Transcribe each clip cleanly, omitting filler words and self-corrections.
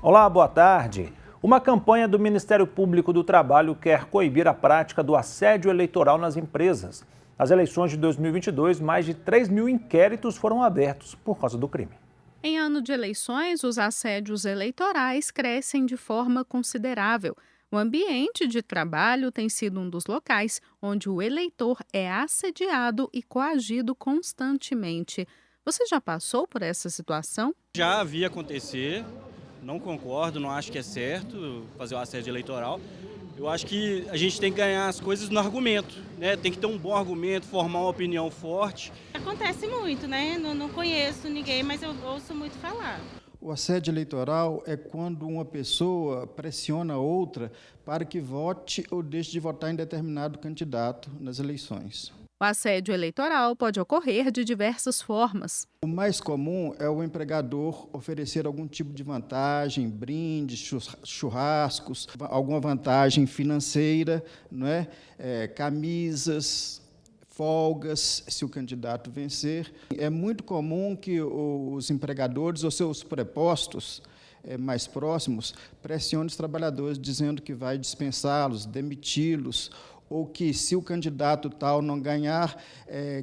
Olá, boa tarde. Uma campanha do Ministério Público do Trabalho quer coibir a prática do assédio eleitoral nas empresas. Nas eleições de 2022, mais de 3 mil inquéritos foram abertos por causa do crime. Em ano de eleições, os assédios eleitorais crescem de forma considerável. O ambiente de trabalho tem sido um dos locais onde o eleitor é assediado e coagido constantemente. Você já passou por essa situação? Já vi acontecer, não concordo, não acho que é certo fazer o assédio eleitoral. Eu acho que a gente tem que ganhar as coisas no argumento, né? Tem que ter um bom argumento, formar uma opinião forte. Acontece muito, né? Não conheço ninguém, mas eu ouço muito falar. O assédio eleitoral é quando uma pessoa pressiona outra para que vote ou deixe de votar em determinado candidato nas eleições. O assédio eleitoral pode ocorrer de diversas formas. O mais comum é o empregador oferecer algum tipo de vantagem, brindes, churrascos, alguma vantagem financeira, não é? Camisas, folgas, se o candidato vencer. É muito comum que os empregadores ou seus prepostos mais próximos pressionem os trabalhadores dizendo que vai dispensá-los, demiti-los, ou que se o candidato tal não ganhar,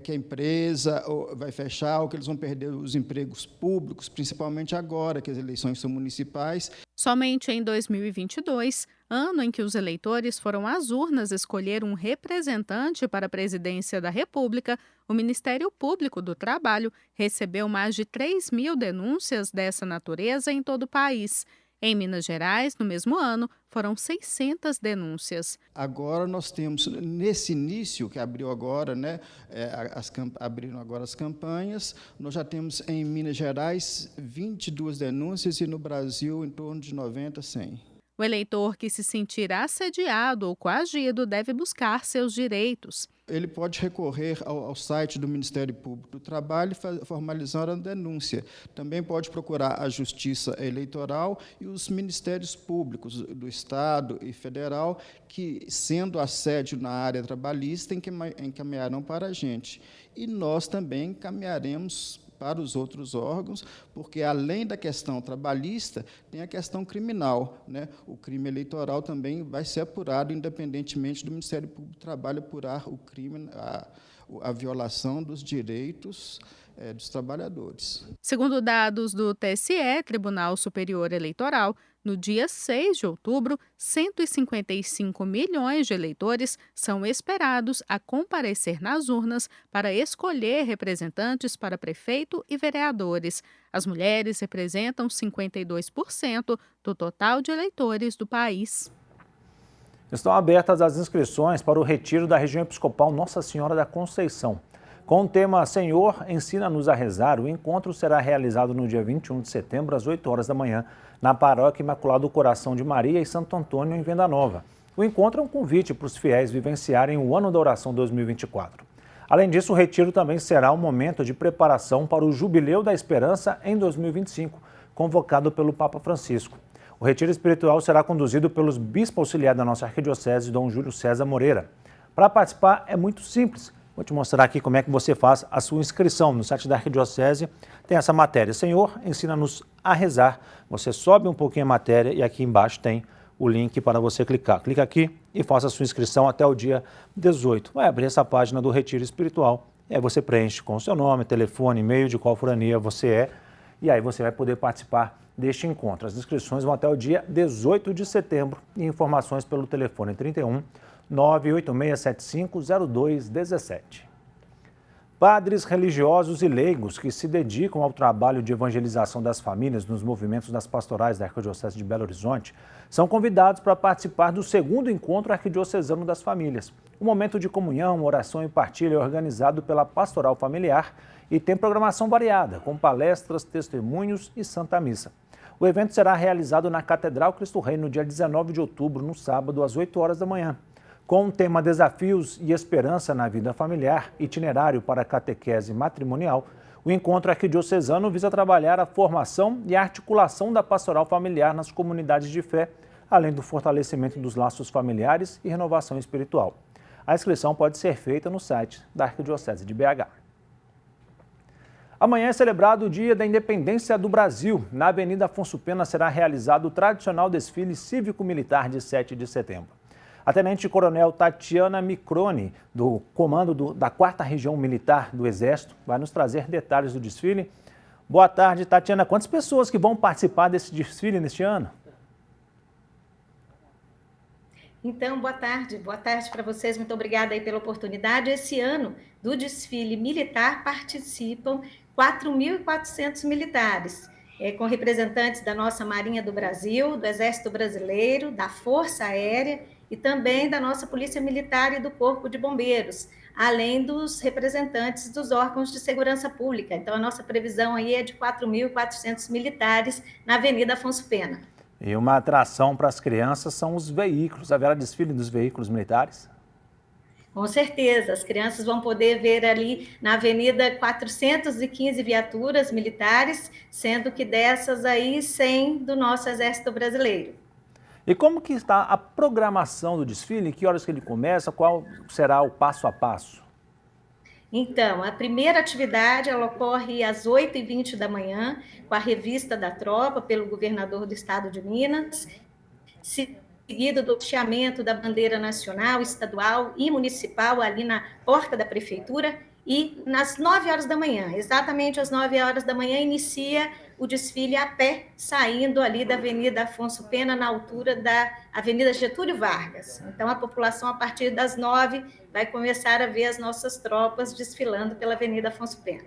que a empresa vai fechar, ou que eles vão perder os empregos públicos, principalmente agora que as eleições são municipais. Somente em 2022, ano em que os eleitores foram às urnas escolher um representante para a presidência da República, o Ministério Público do Trabalho recebeu mais de 3 mil denúncias dessa natureza em todo o país. Em Minas Gerais, no mesmo ano, foram 600 denúncias. Agora nós temos, nesse início que abriu agora, né, abriram agora as campanhas, nós já temos em Minas Gerais 22 denúncias e no Brasil em torno de 90, 100. O eleitor que se sentir assediado ou coagido deve buscar seus direitos. Ele pode recorrer ao site do Ministério Público do Trabalho e formalizar a denúncia. Também pode procurar a Justiça Eleitoral e os Ministérios Públicos do Estado e Federal, que, sendo assédio na área trabalhista, encaminharão para a gente. E nós também encaminharemos para os outros órgãos, porque, além da questão trabalhista, tem a questão criminal, né? O crime eleitoral também vai ser apurado, independentemente do Ministério Público do Trabalho apurar o crime, a violação dos direitos dos trabalhadores. Segundo dados do TSE, Tribunal Superior Eleitoral, no dia 6 de outubro, 155 milhões de eleitores são esperados a comparecer nas urnas para escolher representantes para prefeito e vereadores. As mulheres representam 52% do total de eleitores do país. Estão abertas as inscrições para o retiro da região episcopal Nossa Senhora da Conceição. Com o tema Senhor, ensina-nos a rezar, o encontro será realizado no dia 21 de setembro, às 8 horas da manhã, na Paróquia Imaculado Coração de Maria e Santo Antônio, em Venda Nova. O encontro é um convite para os fiéis vivenciarem o Ano da Oração 2024. Além disso, o retiro também será um momento de preparação para o Jubileu da Esperança em 2025, convocado pelo Papa Francisco. O retiro espiritual será conduzido pelos bispos auxiliares da nossa arquidiocese, Dom Júlio César Moreira. Para participar é muito simples. Vou te mostrar aqui como é que você faz a sua inscrição. No site da Arquidiocese tem essa matéria. Senhor, ensina-nos a rezar. Você sobe um pouquinho a matéria e aqui embaixo tem o link para você clicar. Clica aqui e faça a sua inscrição até o dia 18. Vai abrir essa página do Retiro Espiritual. E aí você preenche com o seu nome, telefone, e-mail, de qual forania você é. E aí você vai poder participar deste encontro. As inscrições vão até o dia 18 de setembro e informações pelo telefone 31 986750217. Padres religiosos e leigos que se dedicam ao trabalho de evangelização das famílias nos movimentos das pastorais da Arquidiocese de Belo Horizonte são convidados para participar do segundo encontro arquidiocesano das famílias. Um momento de comunhão, oração e partilha é organizado pela Pastoral Familiar e tem programação variada, com palestras, testemunhos e Santa Missa. O evento será realizado na Catedral Cristo Rei no dia 19 de outubro, no sábado, às 8 horas da manhã. Com o tema Desafios e Esperança na Vida Familiar, itinerário para a catequese matrimonial, o encontro arquidiocesano visa trabalhar a formação e a articulação da pastoral familiar nas comunidades de fé, além do fortalecimento dos laços familiares e renovação espiritual. A inscrição pode ser feita no site da Arquidiocese de BH. Amanhã é celebrado o Dia da Independência do Brasil. Na Avenida Afonso Pena será realizado o tradicional desfile cívico-militar de 7 de setembro. A tenente-coronel Tatiana Microne, do comando da 4ª Região Militar do Exército, vai nos trazer detalhes do desfile. Boa tarde, Tatiana. Quantas pessoas que vão participar desse desfile neste ano? Então, boa tarde para vocês, muito obrigada aí pela oportunidade. Esse ano, do desfile militar, participam 4.400 militares, com representantes da nossa Marinha do Brasil, do Exército Brasileiro, da Força Aérea e também da nossa Polícia Militar e do Corpo de Bombeiros, além dos representantes dos órgãos de segurança pública. Então, a nossa previsão aí é de 4.400 militares na Avenida Afonso Pena. E uma atração para as crianças são os veículos. Haverá desfile dos veículos militares? Com certeza, as crianças vão poder ver ali na avenida 415 viaturas militares, sendo que dessas aí 100 do nosso Exército Brasileiro. E como que está a programação do desfile? Que horas que ele começa? Qual será o passo a passo? Então, a primeira atividade ela ocorre às 8h20 da manhã, com a revista da tropa pelo governador do estado de Minas, seguido do hasteamento da bandeira nacional, estadual e municipal ali na porta da prefeitura, e nas 9 horas da manhã, exatamente às 9 horas da manhã, inicia o desfile a pé, saindo ali da Avenida Afonso Pena, na altura da Avenida Getúlio Vargas. Então, a população, a partir das 9, vai começar a ver as nossas tropas desfilando pela Avenida Afonso Pena.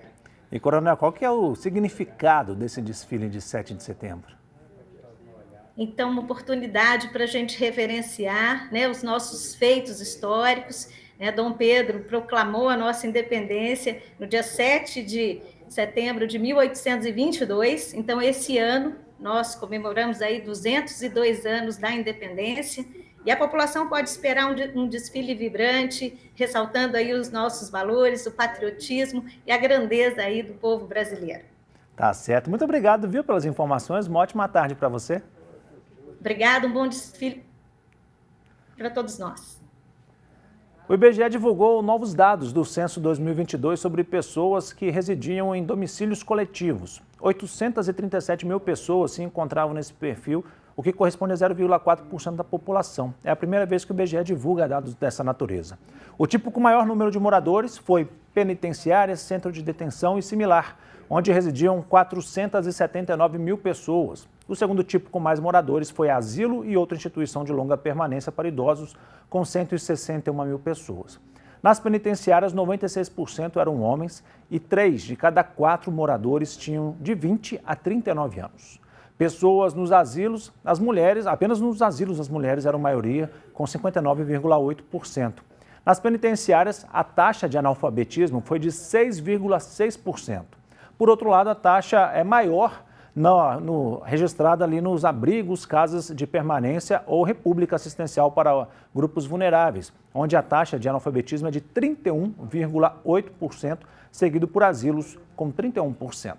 E, coronel, qual que é o significado desse desfile de 7 de setembro? Então, uma oportunidade para a gente reverenciar, né, os nossos feitos históricos. Dom Pedro proclamou a nossa independência no dia 7 de setembro de 1822. Então, esse ano, nós comemoramos aí 202 anos da independência e a população pode esperar um desfile vibrante, ressaltando aí os nossos valores, o patriotismo e a grandeza aí do povo brasileiro. Tá certo. Muito obrigado, viu, pelas informações. Uma ótima tarde para você. Obrigada, um bom desfile para todos nós. O IBGE divulgou novos dados do Censo 2022 sobre pessoas que residiam em domicílios coletivos. 837 mil pessoas se encontravam nesse perfil, o que corresponde a 0,4% da população. É a primeira vez que o IBGE divulga dados dessa natureza. O tipo com maior número de moradores foi penitenciárias, centro de detenção e similar, onde residiam 479 mil pessoas. O segundo tipo com mais moradores foi asilo e outra instituição de longa permanência para idosos, com 161 mil pessoas. Nas penitenciárias, 96% eram homens e 3 de cada 4 moradores tinham de 20 a 39 anos. Pessoas nos asilos, as mulheres, apenas nos asilos as mulheres eram maioria, com 59,8%. Nas penitenciárias, a taxa de analfabetismo foi de 6,6%. Por outro lado, a taxa é maior registrada ali nos abrigos, casas de permanência ou república assistencial para grupos vulneráveis, onde a taxa de analfabetismo é de 31,8%, seguido por asilos com 31%.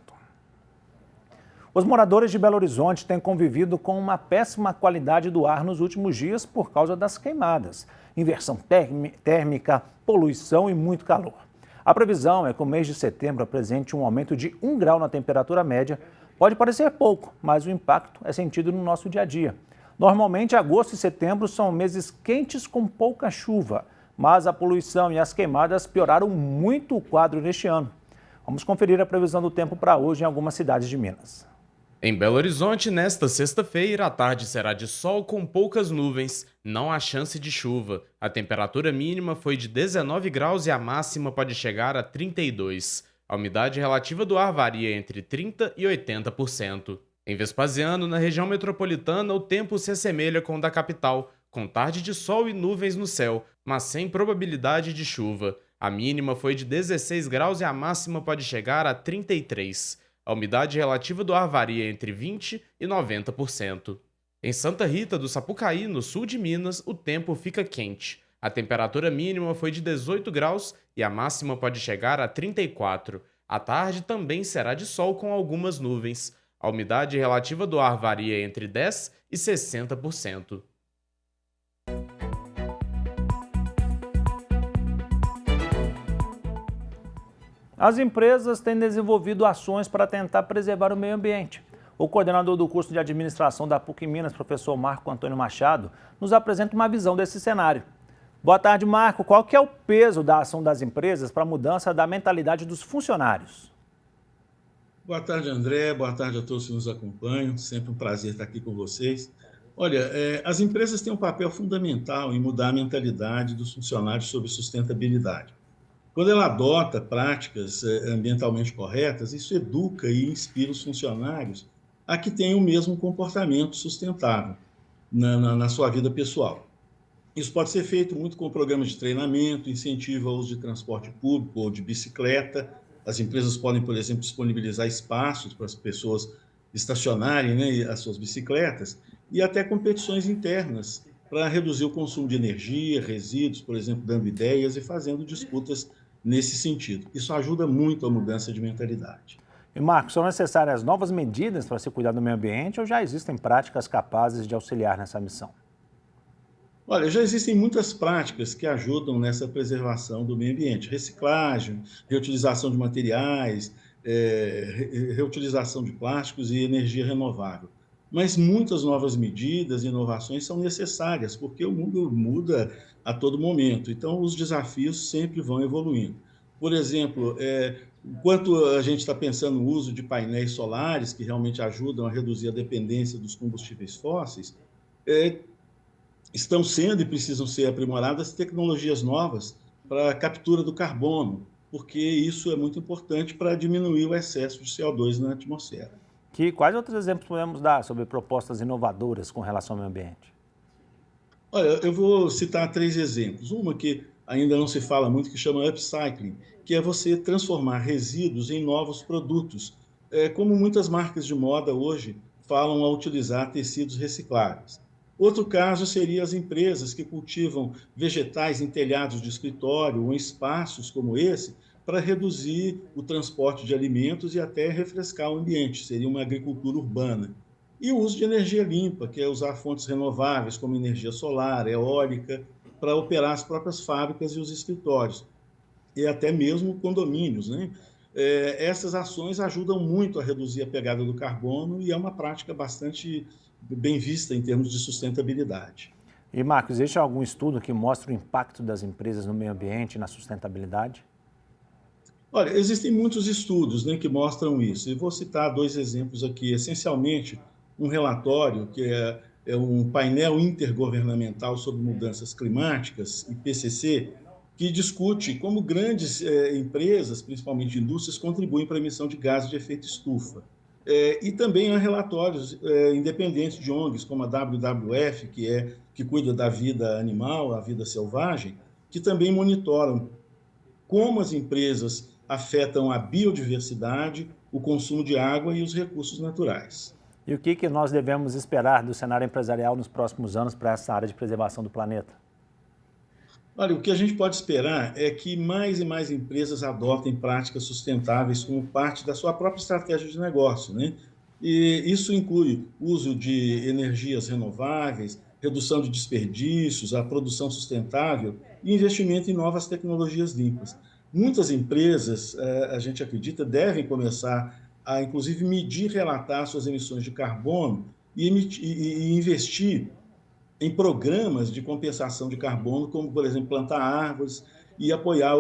Os moradores de Belo Horizonte têm convivido com uma péssima qualidade do ar nos últimos dias por causa das queimadas, inversão térmica, poluição e muito calor. A previsão é que o mês de setembro apresente um aumento de 1 grau na temperatura média. Pode parecer pouco, mas o impacto é sentido no nosso dia a dia. Normalmente, agosto e setembro são meses quentes com pouca chuva, mas a poluição e as queimadas pioraram muito o quadro neste ano. Vamos conferir a previsão do tempo para hoje em algumas cidades de Minas. Em Belo Horizonte, nesta sexta-feira, a tarde será de sol com poucas nuvens, não há chance de chuva. A temperatura mínima foi de 19 graus e a máxima pode chegar a 32. A umidade relativa do ar varia entre 30% e 80%. Em Vespasiano, na região metropolitana, o tempo se assemelha com o da capital, com tarde de sol e nuvens no céu, mas sem probabilidade de chuva. A mínima foi de 16 graus e a máxima pode chegar a 33. A umidade relativa do ar varia entre 20% e 90%. Em Santa Rita do Sapucaí, no sul de Minas, o tempo fica quente. A temperatura mínima foi de 18 graus e a máxima pode chegar a 34. À tarde também será de sol com algumas nuvens. A umidade relativa do ar varia entre 10% e 60%. As empresas têm desenvolvido ações para tentar preservar o meio ambiente. O coordenador do curso de administração da PUC Minas, professor Marco Antônio Machado, nos apresenta uma visão desse cenário. Boa tarde, Marco. Qual que é o peso da ação das empresas para a mudança da mentalidade dos funcionários? Boa tarde, André. Boa tarde a todos que nos acompanham. Sempre um prazer estar aqui com vocês. Olha, as empresas têm um papel fundamental em mudar a mentalidade dos funcionários sobre sustentabilidade. Quando ela adota práticas ambientalmente corretas, isso educa e inspira os funcionários a que tenham o mesmo comportamento sustentável na sua vida pessoal. Isso pode ser feito muito com programas de treinamento, incentivo ao uso de transporte público ou de bicicleta. As empresas podem, por exemplo, disponibilizar espaços para as pessoas estacionarem, né, as suas bicicletas, e até competições internas para reduzir o consumo de energia, resíduos, por exemplo, dando ideias e fazendo disputas nesse sentido. Isso ajuda muito a mudança de mentalidade. E, Marcos, são necessárias novas medidas para se cuidar do meio ambiente ou já existem práticas capazes de auxiliar nessa missão? Olha, já existem muitas práticas que ajudam nessa preservação do meio ambiente. Reciclagem, reutilização de materiais, reutilização de plásticos e energia renovável. Mas muitas novas medidas e inovações são necessárias, porque o mundo muda a todo momento. Então, os desafios sempre vão evoluindo. Por exemplo, enquanto a gente está pensando no uso de painéis solares, que realmente ajudam a reduzir a dependência dos combustíveis fósseis, estão sendo e precisam ser aprimoradas tecnologias novas para a captura do carbono, porque isso é muito importante para diminuir o excesso de CO2 na atmosfera. Quais outros exemplos podemos dar sobre propostas inovadoras com relação ao meio ambiente? Olha, eu vou citar 3 exemplos. Uma que ainda não se fala muito, que chama upcycling, que é você transformar resíduos em novos produtos. Como muitas marcas de moda hoje falam a utilizar tecidos recicláveis. Outro caso seria as empresas que cultivam vegetais em telhados de escritório ou em espaços como esse, para reduzir o transporte de alimentos e até refrescar o ambiente, seria uma agricultura urbana. E o uso de energia limpa, que é usar fontes renováveis como energia solar, eólica, para operar as próprias fábricas e os escritórios, e até mesmo condomínios, né? Essas ações ajudam muito a reduzir a pegada do carbono e é uma prática bastante bem vista em termos de sustentabilidade. E, Marcos, existe algum estudo que mostre o impacto das empresas no meio ambiente e na sustentabilidade? Olha, existem muitos estudos, né, que mostram isso. E vou citar 2 exemplos aqui. Essencialmente, um relatório que é um painel intergovernamental sobre mudanças climáticas, IPCC, que discute como grandes empresas, principalmente indústrias, contribuem para a emissão de gases de efeito estufa. E também há relatórios independentes de ONGs, como a WWF, que cuida da vida animal, a vida selvagem, que também monitoram como as empresas afetam a biodiversidade, o consumo de água e os recursos naturais. E o que nós devemos esperar do cenário empresarial nos próximos anos para essa área de preservação do planeta? Olha, o que a gente pode esperar é que mais e mais empresas adotem práticas sustentáveis como parte da sua própria estratégia de negócio, né? E isso inclui uso de energias renováveis, redução de desperdícios, a produção sustentável e investimento em novas tecnologias limpas. Muitas empresas, a gente acredita, devem começar a, inclusive, medir e relatar suas emissões de carbono e investir em programas de compensação de carbono, como, por exemplo, plantar árvores e apoiar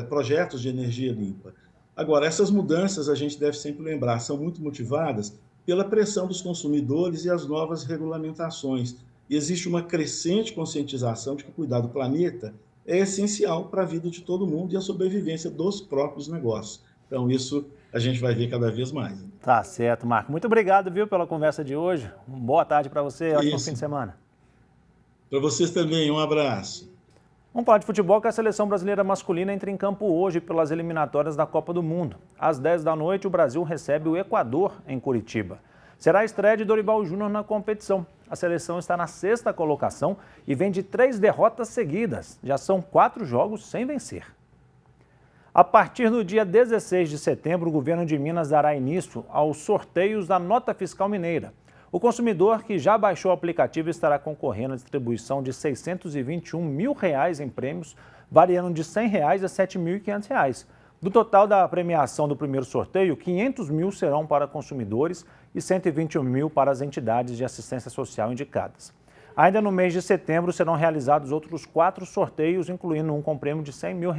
projetos de energia limpa. Agora, essas mudanças, a gente deve sempre lembrar, são muito motivadas pela pressão dos consumidores e as novas regulamentações. E existe uma crescente conscientização de que cuidar do planeta é essencial para a vida de todo mundo e a sobrevivência dos próprios negócios. Então, isso a gente vai ver cada vez mais. Tá certo, Marco. Muito obrigado, viu, pela conversa de hoje. Boa tarde para você, ótimo fim de semana. Para vocês também, um abraço. Vamos falar de futebol, que a seleção brasileira masculina entra em campo hoje pelas eliminatórias da Copa do Mundo. Às 10 da noite, o Brasil recebe o Equador em Curitiba. Será a estreia de Dorival Júnior na competição. A seleção está na 6ª colocação e vem de 3 derrotas seguidas. Já são 4 jogos sem vencer. A partir do dia 16 de setembro, o governo de Minas dará início aos sorteios da Nota Fiscal Mineira. O consumidor que já baixou o aplicativo estará concorrendo à distribuição de R$ 621 mil em prêmios, variando de R$ 100 a R$ 7.500. Do total da premiação do primeiro sorteio, 500 mil serão para consumidores e 121 mil para as entidades de assistência social indicadas. Ainda no mês de setembro serão realizados outros 4 sorteios, incluindo um com prêmio de R$100 mil.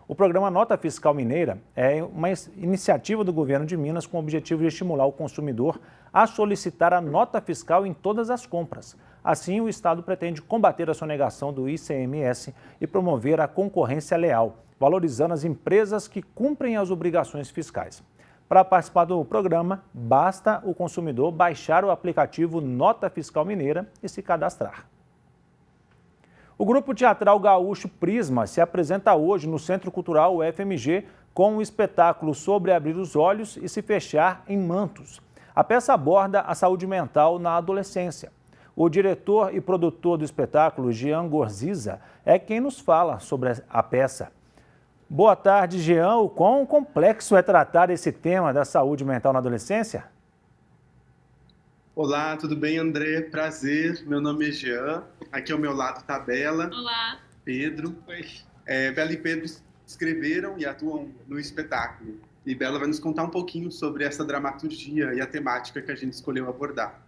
O programa Nota Fiscal Mineira é uma iniciativa do governo de Minas com o objetivo de estimular o consumidor a solicitar a nota fiscal em todas as compras. Assim, o Estado pretende combater a sonegação do ICMS e promover a concorrência leal, valorizando as empresas que cumprem as obrigações fiscais. Para participar do programa, basta o consumidor baixar o aplicativo Nota Fiscal Mineira e se cadastrar. O Grupo Teatral Gaúcho Prisma se apresenta hoje no Centro Cultural UFMG com um espetáculo sobre abrir os olhos e se fechar em mantos. A peça aborda a saúde mental na adolescência. O diretor e produtor do espetáculo, Jean Gorziza, é quem nos fala sobre a peça. Boa tarde, Jean. O quão complexo é tratar esse tema da saúde mental na adolescência? Olá, tudo bem, André? Prazer, meu nome é Jean. Aqui ao meu lado está a Bela. Olá. Pedro. Bela e Pedro escreveram e atuam no espetáculo. E Bela vai nos contar um pouquinho sobre essa dramaturgia e a temática que a gente escolheu abordar.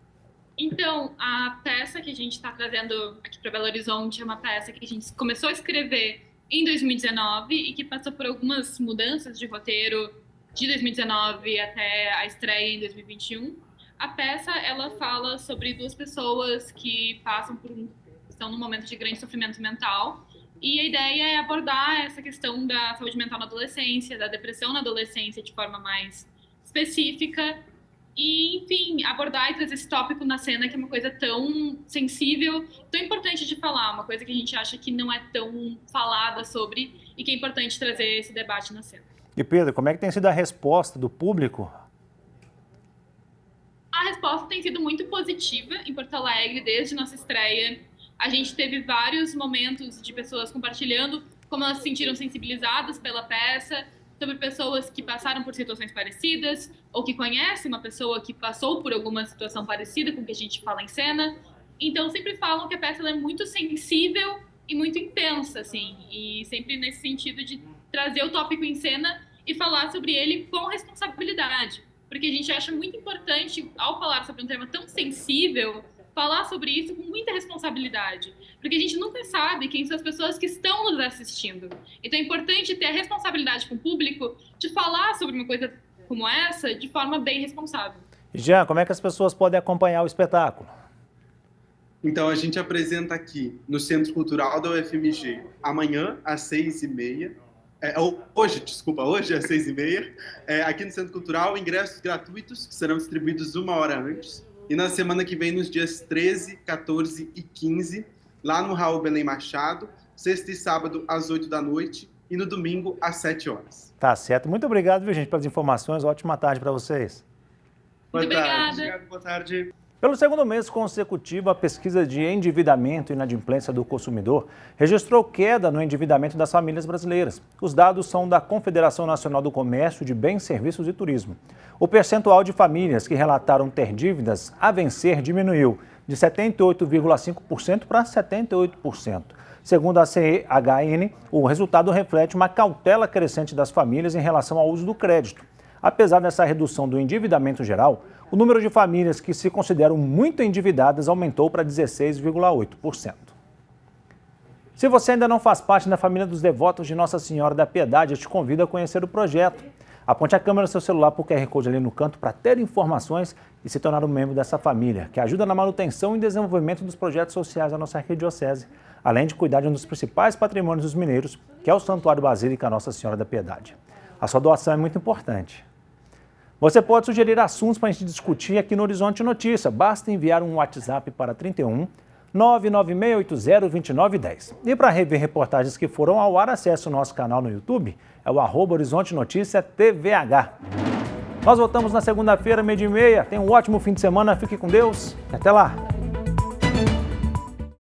Então, a peça que a gente está trazendo aqui para Belo Horizonte é uma peça que a gente começou a escrever em 2019 e que passou por algumas mudanças de roteiro de 2019 até a estreia em 2021. A peça, ela fala sobre 2 pessoas que estão num momento de grande sofrimento mental, e a ideia é abordar essa questão da saúde mental na adolescência, da depressão na adolescência de forma mais específica, e, enfim, abordar e trazer esse tópico na cena, que é uma coisa tão sensível, tão importante de falar, uma coisa que a gente acha que não é tão falada sobre, e que é importante trazer esse debate na cena. E Pedro, como é que tem sido a resposta do público? A resposta tem sido muito positiva em Porto Alegre desde nossa estreia. A gente teve vários momentos de pessoas compartilhando como elas se sentiram sensibilizadas pela peça, sobre pessoas que passaram por situações parecidas ou que conhecem uma pessoa que passou por alguma situação parecida com o que a gente fala em cena. Então, sempre falam que a peça é muito sensível e muito intensa, assim, e sempre nesse sentido de trazer o tópico em cena e falar sobre ele com responsabilidade. Porque a gente acha muito importante, ao falar sobre um tema tão sensível, falar sobre isso com muita responsabilidade. Porque a gente nunca sabe quem são as pessoas que estão nos assistindo. Então é importante ter a responsabilidade com o público de falar sobre uma coisa como essa de forma bem responsável. Jean, como é que as pessoas podem acompanhar o espetáculo? Então, a gente apresenta aqui no Centro Cultural da UFMG, amanhã às 6h30. Hoje às 6h30, aqui no Centro Cultural, ingressos gratuitos que serão distribuídos 1 hora antes. E na semana que vem, nos dias 13, 14 e 15, lá no Raul Belém Machado, sexta e sábado às 8 da noite e no domingo às 7 horas. Tá certo. Muito obrigado, viu, gente, pelas informações. Ótima tarde para vocês. Muito obrigada. Obrigado, boa tarde. Pelo segundo mês consecutivo, a pesquisa de endividamento e inadimplência do consumidor registrou queda no endividamento das famílias brasileiras. Os dados são da Confederação Nacional do Comércio de Bens, Serviços e Turismo. O percentual de famílias que relataram ter dívidas a vencer diminuiu de 78,5% para 78%. Segundo a CEHN, o resultado reflete uma cautela crescente das famílias em relação ao uso do crédito. Apesar dessa redução do endividamento geral, o número de famílias que se consideram muito endividadas aumentou para 16,8%. Se você ainda não faz parte da família dos devotos de Nossa Senhora da Piedade, eu te convido a conhecer o projeto. Aponte a câmera do seu celular para o QR Code ali no canto para ter informações e se tornar um membro dessa família, que ajuda na manutenção e desenvolvimento dos projetos sociais da nossa arquidiocese, além de cuidar de um dos principais patrimônios dos mineiros, que é o Santuário Basílica Nossa Senhora da Piedade. A sua doação é muito importante. Você pode sugerir assuntos para a gente discutir aqui no Horizonte Notícia. Basta enviar um WhatsApp para 31 996802910. E para rever reportagens que foram ao ar, acesse o nosso canal no YouTube, é o @Horizonte Notícia TVH. Nós voltamos na segunda-feira, 12h30. Tenha um ótimo fim de semana, fique com Deus e até lá!